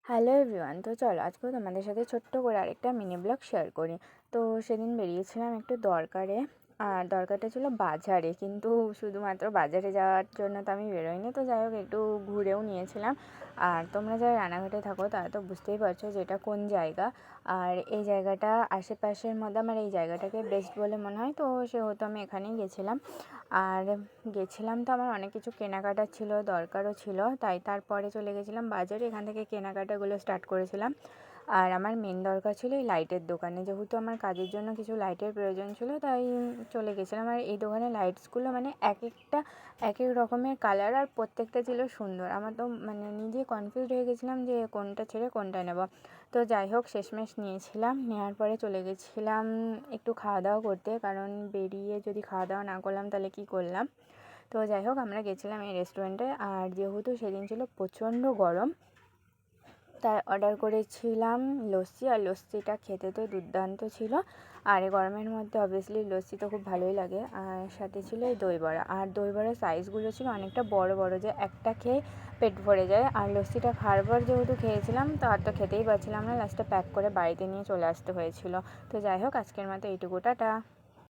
Hello everyone, তো চলো আজকেও তোমাদের সাথে ছোট্ট করে আরেকটা মিনি ব্লগ শেয়ার করি। তো সেদিন বেরিয়েছিলাম একটু দরকারে, আর দরকারটা ছিল বাজারে, কিন্তু শুধুমাত্র বাজারে যাওয়ার জন্য তো আমি বেরোইনি। তো যাই হোক, একটু ঘুরেও নিয়েছিলাম। আর তোমরা যারা রানাঘাটে থাকো তারা তো বুঝতেই পারছো যে এটা কোন জায়গা। আর এই জায়গাটা আশেপাশের মধ্যে আমার এই জায়গাটাকে বেস্ট বলে মনে হয়, তো সেহেতু আমি এখানেই গেছিলাম। আর গেছিলাম তো আমার অনেক কিছু কেনাকাটা ছিল, দরকারও ছিল, তাই তারপরে চলে গেছিলাম বাজারে। এখান থেকে কেনাকাটাগুলো স্টার্ট করেছিলাম। আর আমার মেন দরকার ছিল এই লাইটের দোকানে, যেহেতু আমার কাজের জন্য কিছু লাইটের প্রয়োজন ছিল, তাই চলে গেছিলাম। আর এই দোকানে লাইটসগুলো মানে এক একটা এক এক রকমের কালার, আর প্রত্যেকটা ছিল সুন্দর। আমার তো মানে নিজে কনফিউজড হয়ে গেছিলাম যে কোনটা ছেড়ে কোনটা নেব। তো যাই হোক, শেষমেশ নিয়েছিলাম। নেওয়ার পরে চলে গেছিলাম একটু খাওয়া দাওয়া করতে, কারণ বেরিয়ে যদি খাওয়া দাওয়া না করলাম তাহলে কি করলাম। তো যাই হোক, আমরা গেছিলাম এই রেস্টুরেন্টে। আর যেহেতু সেদিন ছিল প্রচণ্ড গরম, তাই অর্ডার করেছিলাম লস্যি। আর লস্যিটা খেতে তো দুর্দান্ত ছিল। আর এই গরমের মধ্যে অবভিয়াসলি লস্যি তো খুব ভালোই লাগে। আর সাথে ছিল এই দই বড়া। আর দই বড়ার সাইজগুলো ছিল অনেকটা বড় বড়, যে একটা খেয়ে পেট ভরে যায়। আর লস্যিটা খাওয়ার পর যেহেতু খেয়েছিলাম, তো আর তো খেতেই পারছিলাম না, লাস্টে প্যাক করে বাড়িতে নিয়ে চলে আসতে হয়েছিল। তো যাই হোক, আজকের মতো এইটুকু, টাটা।